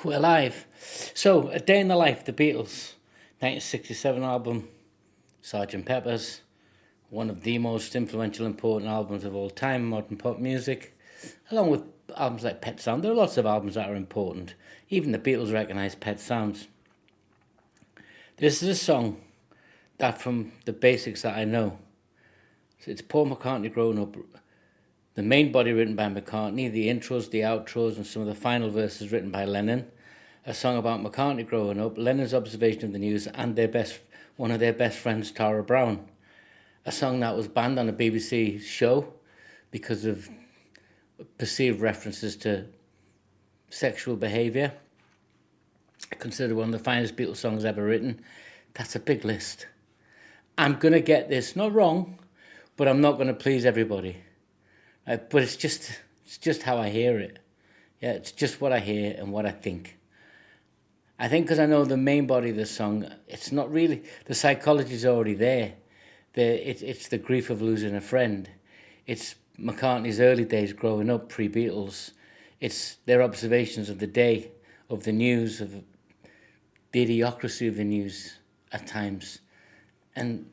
We're live. So, A Day in the Life, the Beatles, 1967 album, Sgt. Pepper's, one of the most influential, important albums of all time in modern pop music, along with albums like Pet Sounds. There are lots of albums that are important. Even the Beatles recognise Pet Sounds. This is a song that, from the basics that I know, so it's Paul McCartney growing up. The main body written by McCartney, the intros, the outros, and some of the final verses written by Lennon. A song about McCartney growing up, Lennon's observation of the news, and one of their best friends, Tara Brown. A song that was banned on a BBC show because of perceived references to sexual behaviour. Considered one of the finest Beatles songs ever written. That's a big list. I'm going to get this, not wrong, but I'm not going to please everybody. But it's just how I hear it. Yeah, it's just what I hear and what I think. I think because I know the main body of the song, it's not really, the psychology's already there. It's the grief of losing a friend. It's McCartney's early days growing up, pre-Beatles. It's their observations of the day, of the news, of the idiocracy of the news at times. And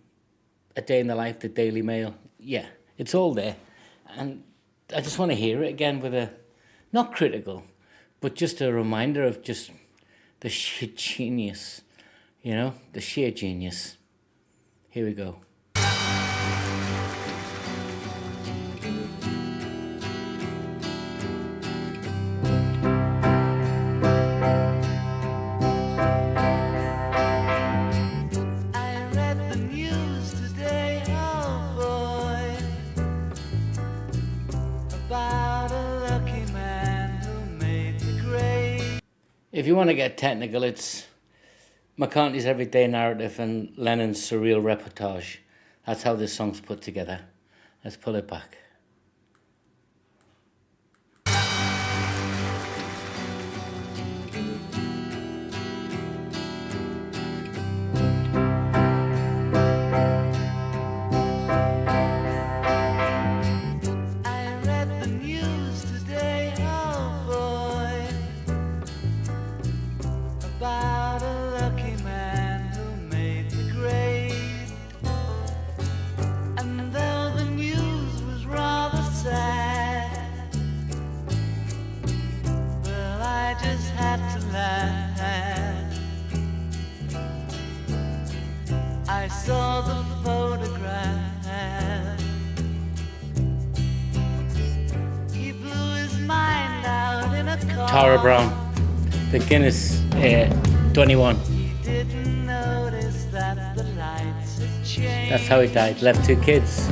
A Day in the Life, the Daily Mail. Yeah, it's all there. And I just want to hear it again with not critical, but just a reminder of just the sheer genius, the sheer genius. Here we go. If you want to get technical, it's McCartney's everyday narrative and Lennon's surreal reportage. That's how this song's put together. Let's pull it back. I saw the photograph. He blew his mind out in a car. Tara Brown, the Guinness 21. He didn't notice that the lights had changed. That's how he died. Left 2 kids. A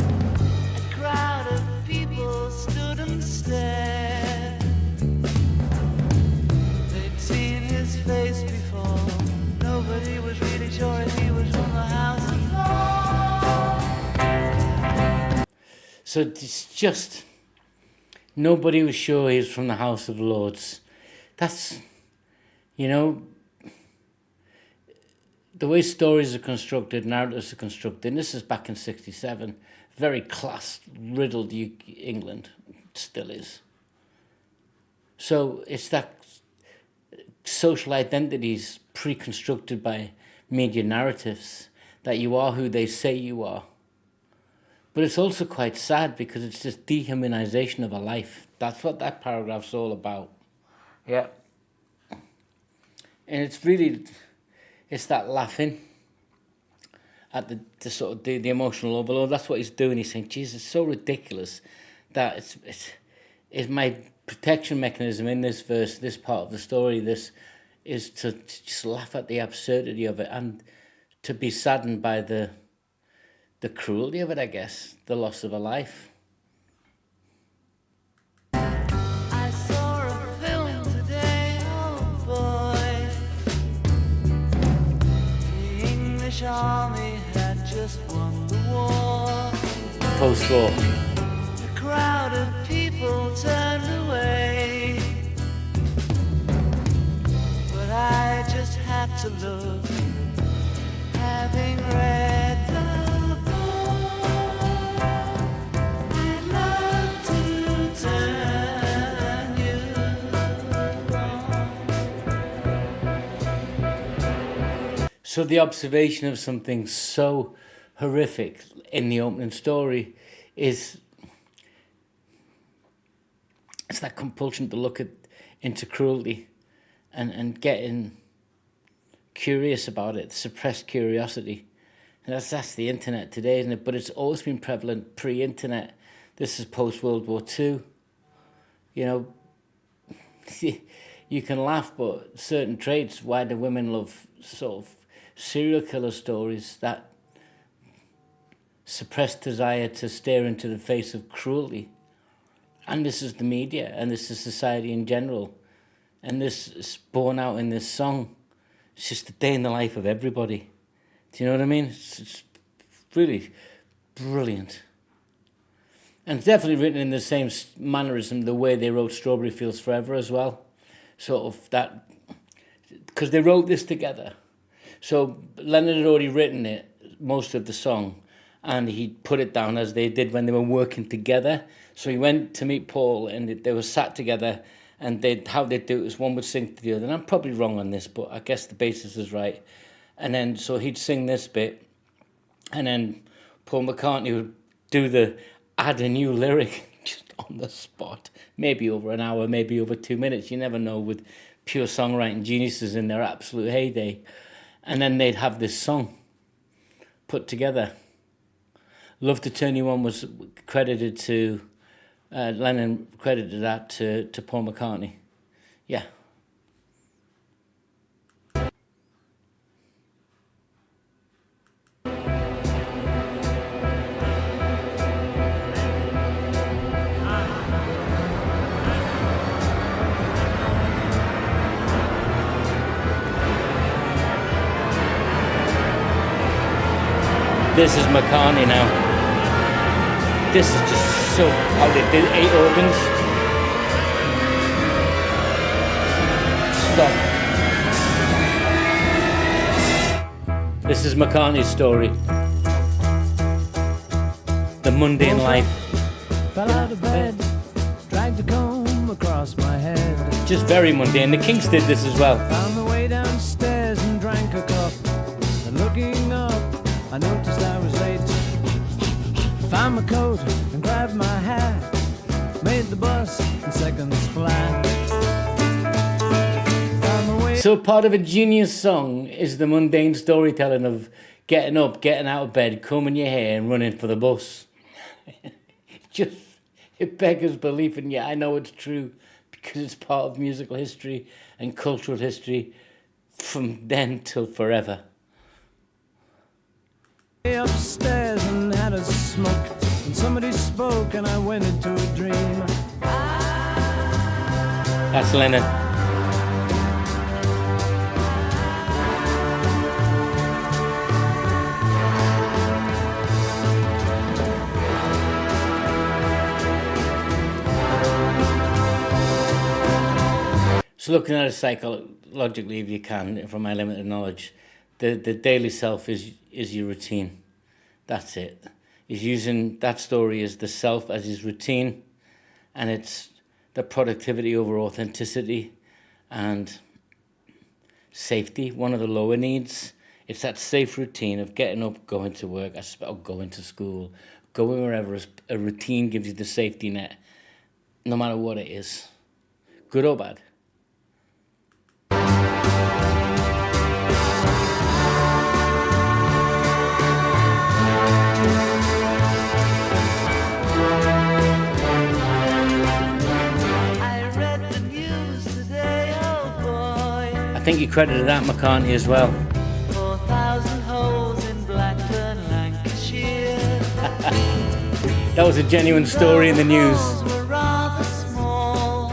crowd of people stood and stared. They'd seen his face before. Nobody was really sure if he was from the House of Lords. So it's just, nobody was sure he was from the House of Lords. That's, the way stories are constructed, narratives are constructed, and this is back in 67, very class-riddled England, it still is. So it's that social identities pre-constructed by media narratives, that you are who they say you are. But it's also quite sad because it's this dehumanization of a life. That's what that paragraph's all about. Yeah. And it's that laughing at the sort of the emotional overload. That's what he's doing. He's saying, Jesus, it's so ridiculous that it's my protection mechanism in this verse, this part of the story, this is to just laugh at the absurdity of it and to be saddened by the cruelty of it, I guess, the loss of a life. I saw a film today, oh boy. The English army had just won the war. Post-war. The crowd of people turned away, but I just had to look, having read the book. I'd love to turn you on. So the observation of something so horrific in the opening story is it's that compulsion to look into cruelty and getting curious about it, suppressed curiosity. And that's the internet today, isn't it? But it's always been prevalent pre-internet. This is post-World War II. You know, you can laugh, but certain traits, why do women love sort of serial killer stories, that suppressed desire to stare into the face of cruelty. And this is the media, and this is society in general. And this is born out in this song. It's just a day in the life of everybody. Do you know what I mean? It's really brilliant. And it's definitely written in the same mannerism, the way they wrote Strawberry Fields Forever as well. Sort of that, because they wrote this together. So Lennon had already written it, most of the song, and he put it down as they did when they were working together. So he went to meet Paul, and they were sat together, and how they'd do it was one would sing to the other. And I'm probably wrong on this, but I guess the basis is right. And then, so he'd sing this bit, and then Paul McCartney would add a new lyric just on the spot. Maybe over an hour, maybe over 2 minutes. You never know with pure songwriting geniuses in their absolute heyday. And then they'd have this song put together. Love to Turn You On was credited to, Lennon credited that to Paul McCartney. Yeah. This is McCartney now. This is just so how they did 8 organs. Stop. This is McCartney's story. The mundane life. Fell out of bed, dragged a comb across my head. Just very mundane. The Kinks did this as well. Found my way downstairs and drank a cup. And looking up, I noticed I was late. Found my coat and grabbed my hat. Made the bus in seconds flat. Found my way. So part of a genius song is the mundane storytelling of getting up, getting out of bed, combing your hair and running for the bus. Just, it beggars belief, and yet I know it's true because it's part of musical history and cultural history from then till forever. Upstairs and had a smoke, and somebody spoke and I went into a dream. That's Lennon. So looking at it psychologically, if you can, from my limited knowledge, the daily self is your routine. That's it. He's using that story as the self as his routine, and it's the productivity over authenticity and safety, one of the lower needs. It's that safe routine of getting up, going to work, or going to school, going wherever. A routine gives you the safety net, no matter what it is, good or bad. I think you credited that McCartney as well. 4,000 holes in Blackburn, Lancashire. That was a genuine story in the news. Holes were rather small.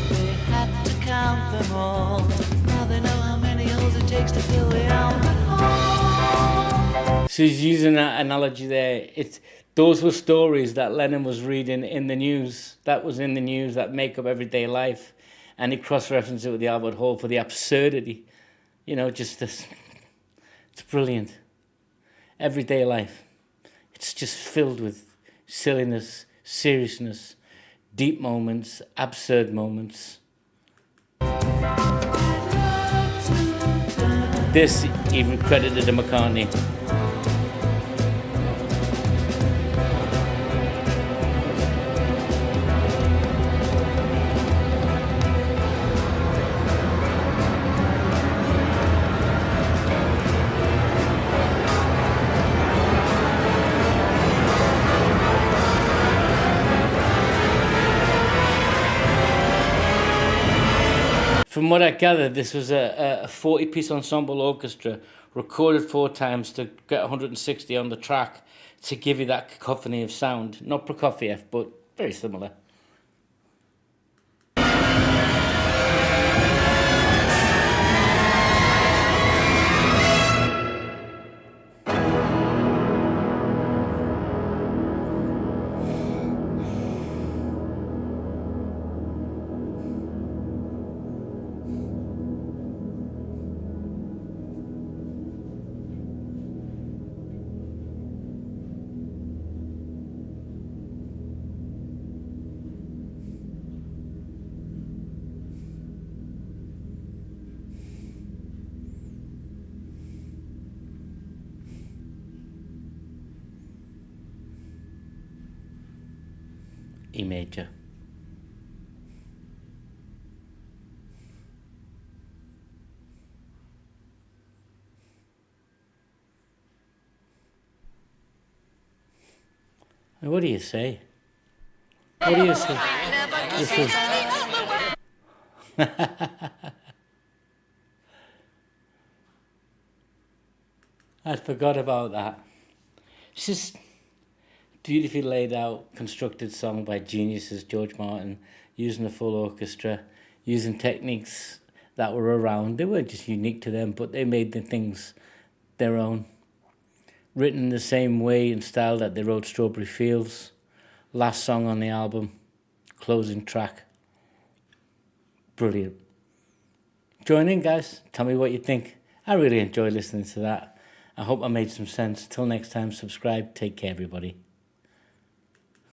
They had to count them all. Now they know how many holes it takes to fill the Albert Hall. So he's using that analogy there. Those were stories that Lennon was reading in the news. That was in the news that make up everyday life. And he cross-referenced it with the Albert Hall for the absurdity. You know, just this. It's brilliant. Everyday life. It's just filled with silliness, seriousness, deep moments, absurd moments. I'd love to This he credited to McCartney. From what I gathered, this was a 40-piece ensemble orchestra recorded 4 times to get 160 on the track to give you that cacophony of sound. Not Prokofiev, but very similar. E major. What do you say? What do you say? This is... I forgot about that. It's just beautifully laid out, constructed song by geniuses, George Martin, using a full orchestra, using techniques that were around. They weren't just unique to them, but they made the things their own. Written in the same way and style that they wrote Strawberry Fields. Last song on the album, closing track. Brilliant. Join in, guys. Tell me what you think. I really enjoy listening to that. I hope I made some sense. Till next time, subscribe. Take care, everybody.